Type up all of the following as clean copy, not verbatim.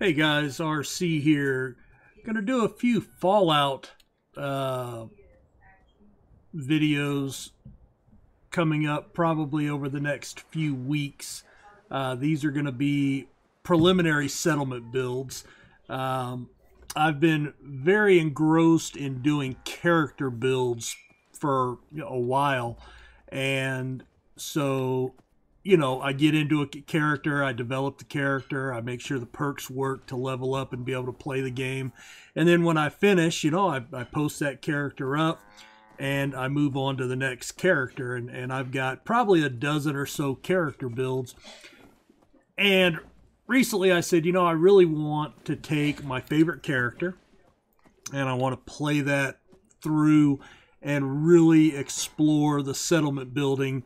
Hey guys, RC here. Gonna do a few Fallout videos coming up probably over the next few weeks. These are gonna be preliminary settlement builds. I've been very engrossed in doing character builds for a while, and so I get into a character, I develop the character, I make sure the perks work to level up and be able to play the game. And then when I finish, I post that character up and I move on to the next character. And I've got probably a dozen or so character builds. And recently I said, I really want to take my favorite character and I want to play that through and really explore the settlement building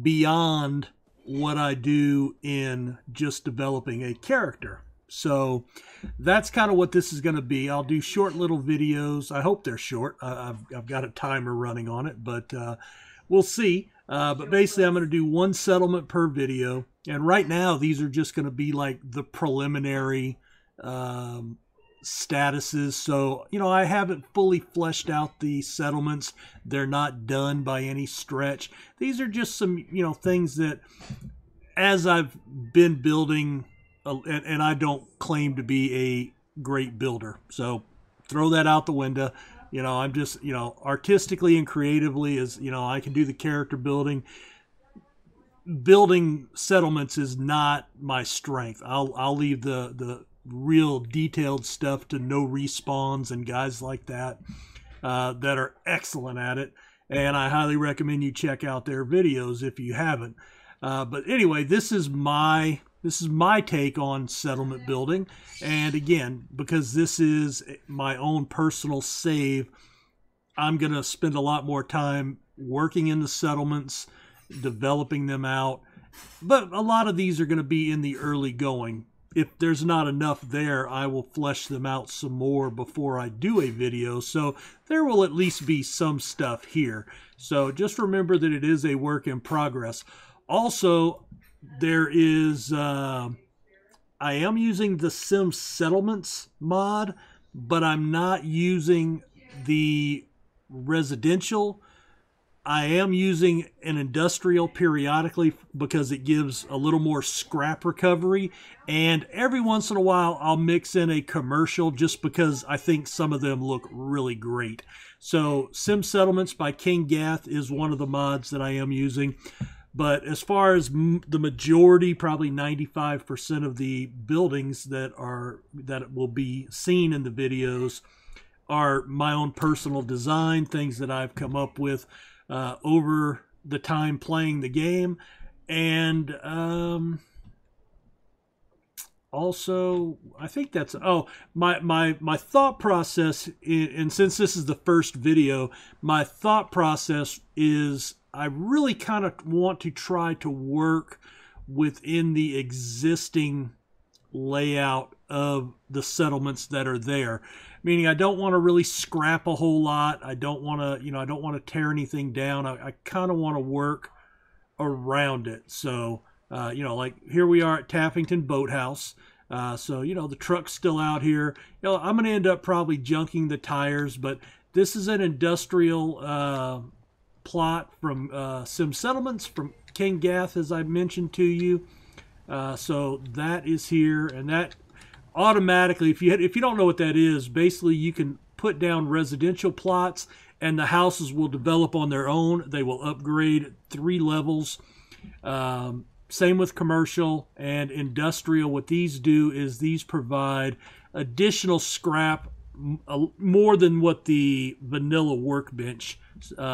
beyond what I do in just developing a character. So that's kind of what this is going to be. I'll do short little videos. I hope they're short. I've got a timer running on it, but we'll see. But basically, I'm going to do one settlement per video. And right now, these are just going to be like the preliminary statuses. So, I haven't fully fleshed out the settlements. They're not done by any stretch. These are just some, things that as I've been building, and I don't claim to be a great builder. So throw that out the window. I'm just, artistically and creatively I can do the character building. Building settlements is not my strength. I'll leave the real detailed stuff to No Respawns and guys like that that are excellent at it, and I highly recommend you check out their videos if you haven't. But anyway, this is my take on settlement building, and again, because this is my own personal save, I'm gonna spend a lot more time working in the settlements, developing them out, but a lot of these are going to be in the early going. If there's not enough there, I will flesh them out some more before I do a video. So there will at least be some stuff here. So just remember that it is a work in progress. Also, there is, I am using the Sim Settlements mod, but I'm not using the residential. I am using an industrial periodically because it gives a little more scrap recovery. And every once in a while, I'll mix in a commercial just because I think some of them look really great. So Sim Settlements by King Gath is one of the mods that I am using. But as far as the majority, probably 95% of the buildings that will be seen in the videos are my own personal design, things that I've come up with over the time playing the game. And also, I think that's, my thought process, and since this is the first video, my thought process is I really kind of want to try to work within the existing layout of the settlements that are there. Meaning I don't want to really scrap a whole lot. I don't want to, I don't want to tear anything down. I kind of want to work around it. So, like here we are at Taffington Boathouse. So, the truck's still out here. I'm going to end up probably junking the tires, but this is an industrial plot from Sim Settlements from King Gath, as I mentioned to you. So that is here, and that automatically, if you don't know what that is, basically you can put down residential plots and the houses will develop on their own. They will upgrade 3 levels. Same with commercial and industrial. What these do is these provide additional scrap, more than what the vanilla workbench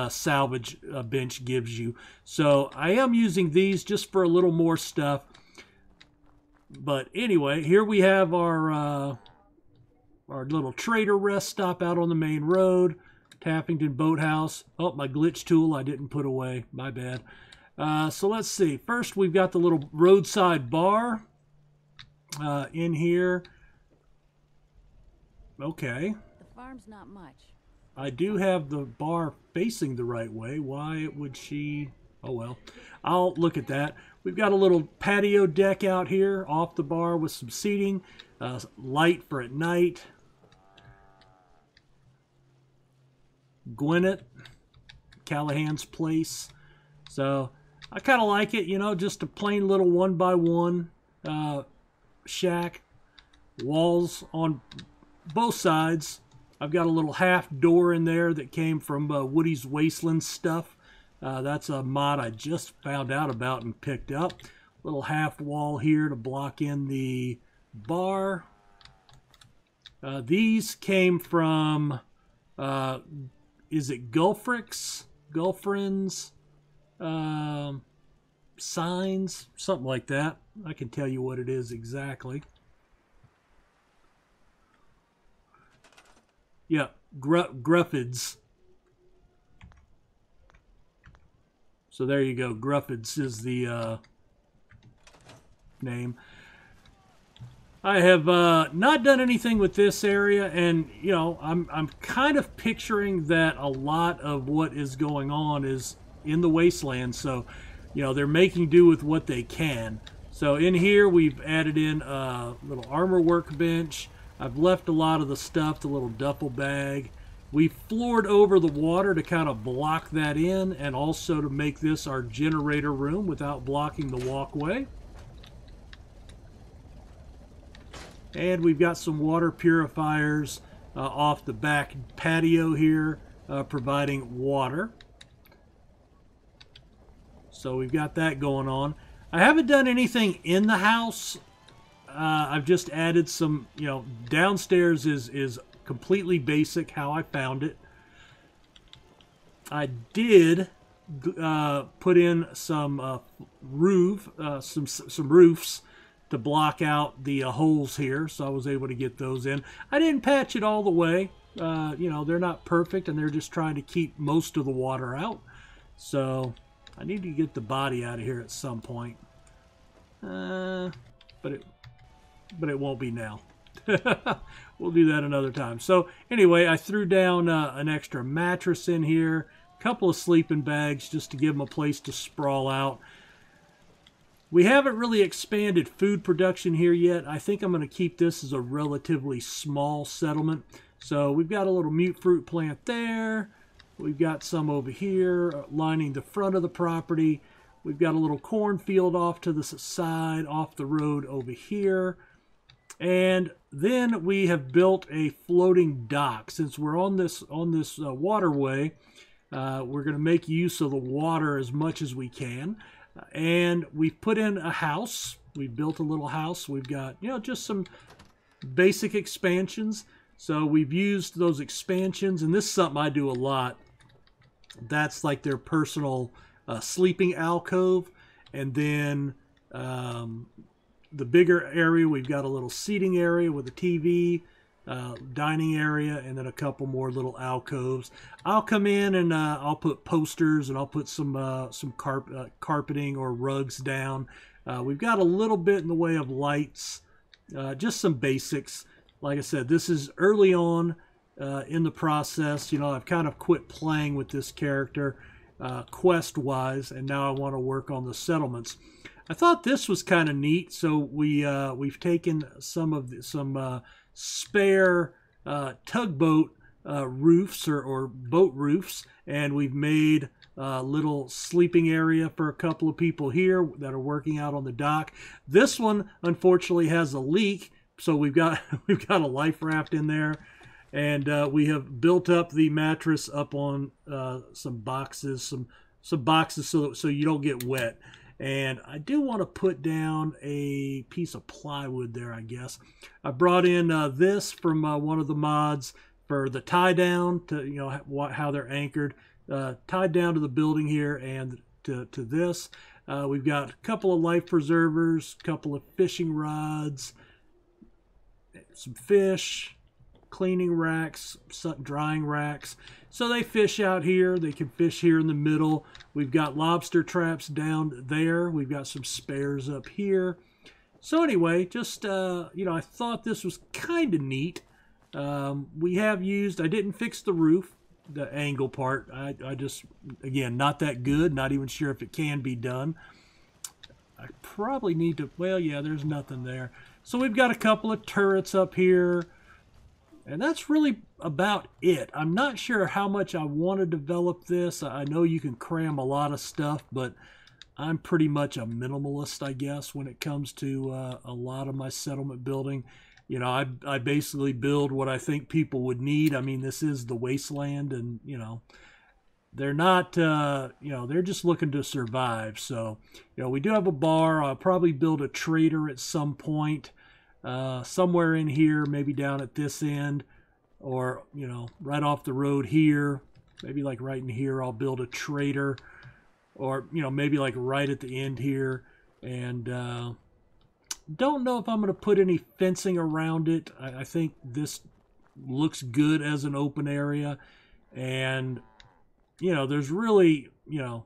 salvage bench gives you. So I am using these just for a little more stuff. But anyway, here we have our little trader rest stop out on the main road, Taffington Boathouse. Oh, my glitch tool I didn't put away. My bad. So let's see. First, we've got the little roadside bar in here. Okay. The farm's not much. I do have the bar facing the right way. Why would she? Oh, well. I'll look at that. We've got a little patio deck out here off the bar with some seating. light for at night. Gwinnett, Callahan's place. So I kind of like it, you know, just a plain little 1x1 shack. Walls on both sides. I've got a little half door in there that came from Woody's Wasteland stuff. That's a mod I just found out about and picked up. Little half wall here to block in the bar. These came from, is it Gulfricks? Gulfriends? Signs? Something like that. I can tell you what it is exactly. Yeah, Gruffids. So there you go. Gruffids is the name. I have not done anything with this area, and you know, I'm kind of picturing that a lot of what is going on is in the wasteland. So, you know, they're making do with what they can. So in here, we've added in a little armor workbench. I've left a lot of the stuff, the little duffel bag. We floored over the water to kind of block that in, and also to make this our generator room without blocking the walkway. And we've got some water purifiers off the back patio here, providing water. So we've got that going on. I haven't done anything in the house. I've just added some, you know, downstairs is completely basic how I found it. I did put in some some roofs to block out the holes here, so I was able to get those in. I didn't patch it all the way. You know, they're not perfect, and they're just trying to keep most of the water out. So I need to get the body out of here at some point. But it won't be now. We'll do that another time. So anyway, I threw down an extra mattress in here, a couple of sleeping bags just to give them a place to sprawl out. We haven't really expanded food production here yet. I think I'm going to keep this as a relatively small settlement. So we've got a little mute fruit plant there. We've got some over here lining the front of the property. We've got a little cornfield off to the side, off the road over here. And then we have built a floating dock. Since we're on this waterway, we're going to make use of the water as much as we can. And we've put in a house. We've built a little house. We've got, you know, just some basic expansions. So we've used those expansions, and this is something I do a lot. That's like their personal sleeping alcove. And then the bigger area, we've got a little seating area with a TV, dining area, and then a couple more little alcoves. I'll come in and I'll put posters, and I'll put some carpeting or rugs down. We've got a little bit in the way of lights, just some basics. Like I said, this is early on in the process. You know, I've kind of quit playing with this character quest-wise, and now I want to work on the settlements. I thought this was kind of neat, so we've taken some spare tugboat roofs or boat roofs, and we've made a little sleeping area for a couple of people here that are working out on the dock. This one unfortunately has a leak, so we've got a life raft in there, and we have built up the mattress up on some boxes, some boxes so you don't get wet. And I do want to put down a piece of plywood there, I guess. I brought in this from one of the mods for the tie down to, you know, how they're anchored, tied down to the building here and to this. We've got a couple of life preservers, a couple of fishing rods, some fish, cleaning racks, drying racks. So they fish out here. They can fish here in the middle. We've got lobster traps down there. We've got some spares up here. So anyway, just, you know, I thought this was kind of neat. We have used, I didn't fix the roof, the angle part. I just, again, not that good. Not even sure if it can be done. I probably need to, well, yeah, there's nothing there. So we've got a couple of turrets up here, and that's really about it. I'm not sure how much I want to develop this. I know you can cram a lot of stuff, but I'm pretty much a minimalist, I guess, when it comes to a lot of my settlement building. You know, I basically build what I think people would need. I mean, this is the wasteland, and, you know, they're not, you know, they're just looking to survive. So, you know, we do have a bar. I'll probably build a trader at some point, somewhere in here, maybe down at this end, or, you know, right off the road here. Maybe like right in here, I'll build a trader, or, you know, maybe like right at the end here. And don't know if I'm going to put any fencing around it. I think this looks good as an open area. And, you know, there's really, you know,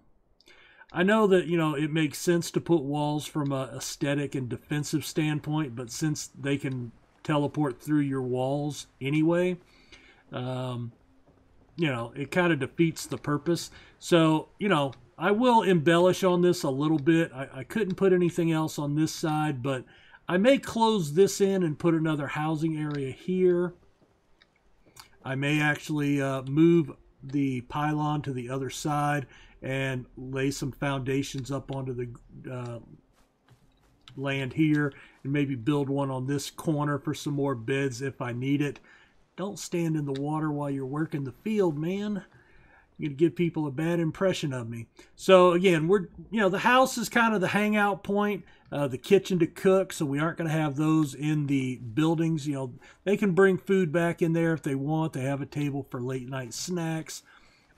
I know that, you know, it makes sense to put walls from a aesthetic and defensive standpoint, but since they can teleport through your walls anyway, you know, it kind of defeats the purpose. So, you know, I will embellish on this a little bit. I couldn't put anything else on this side, but I may close this in and put another housing area here. I may actually move the pylon to the other side and lay some foundations up onto the land here, and maybe build one on this corner for some more beds if I need it. Don't stand in the water while you're working the field, man. You're going to give people a bad impression of me. So again, you know, the house is kind of the hangout point, the kitchen to cook, so we aren't going to have those in the buildings. You know, they can bring food back in there if they want. They have a table for late night snacks,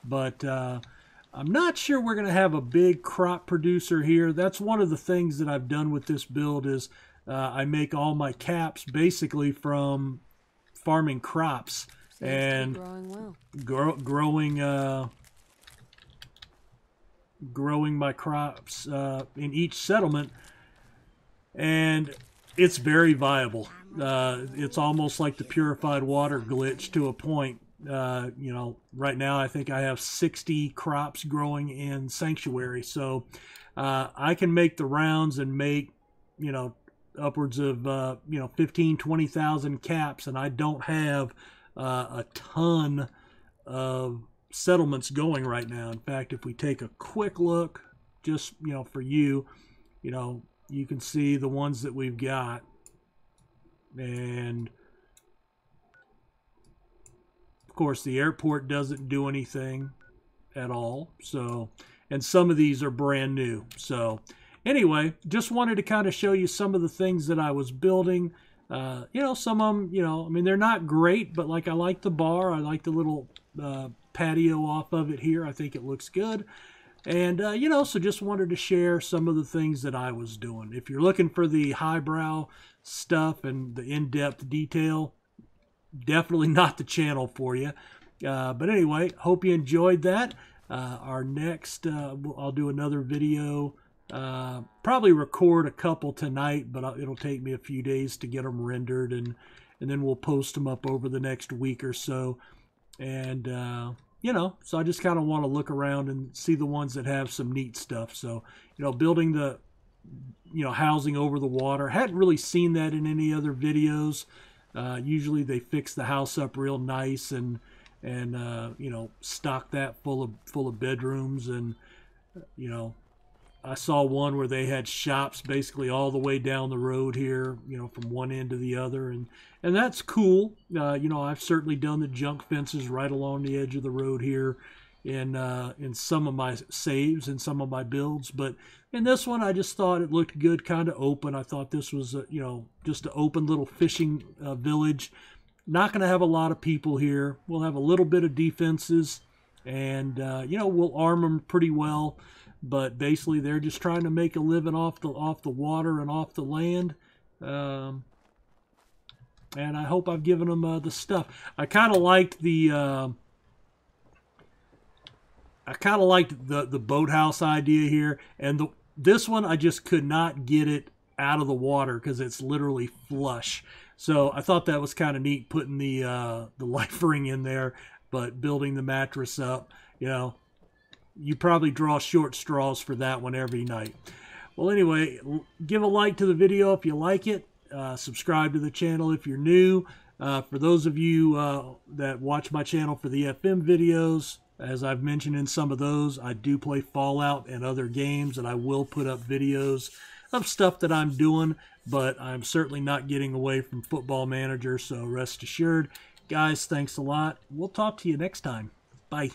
but I'm not sure we're going to have a big crop producer here. That's one of the things that I've done with this build is I make all my caps basically from farming crops. And growing well. Growing my crops in each settlement, and it's very viable. It's almost like the purified water glitch to a point. You know, right now I think I have 60 crops growing in Sanctuary, so I can make the rounds and make, you know, upwards of you know, 15,000-20,000 caps, and I don't have a ton of settlements going right now. In fact, if we take a quick look, just, you know, for you know, you can see the ones that we've got, and of course the airport doesn't do anything at all. So, and some of these are brand new. So anyway, just wanted to kind of show you some of the things that I was building. You know, some of them, you know, I mean, they're not great, but like I like the bar. I like the little patio off of it here. I think it looks good. And, you know, so just wanted to share some of the things that I was doing. If you're looking for the highbrow stuff and the in-depth detail, definitely not the channel for you. But anyway, hope you enjoyed that. Our next, I'll do another video. Probably record a couple tonight, but it'll take me a few days to get them rendered, and then we'll post them up over the next week or so. And you know, so I just kind of want to look around and see the ones that have some neat stuff. So, you know, building the, you know, housing over the water, hadn't really seen that in any other videos. Usually they fix the house up real nice and you know, stock that full of bedrooms. And you know, I saw one where they had shops basically all the way down the road here, you know, from one end to the other, and that's cool. You know, I've certainly done the junk fences right along the edge of the road here in some of my saves and some of my builds, but in this one I just thought it looked good, kind of open. I thought this was you know, just an open little fishing village. Not going to have a lot of people here. We'll have a little bit of defenses, and you know, we'll arm them pretty well. But basically, they're just trying to make a living off the water and off the land. And I hope I've given them the stuff. I kind of liked the boathouse idea here, and this one I just could not get it out of the water because it's literally flush. So I thought that was kind of neat, putting the life ring in there, but building the mattress up, you know. You probably draw short straws for that one every night. Well, anyway, give a like to the video if you like it, Subscribe to the channel if you're new. For those of you that watch my channel for the FM videos, as I've mentioned in some of those, I do play Fallout and other games, and I will put up videos of stuff that I'm doing, but I'm certainly not getting away from Football Manager, so rest assured. Guys, thanks a lot. We'll talk to you next time. Bye.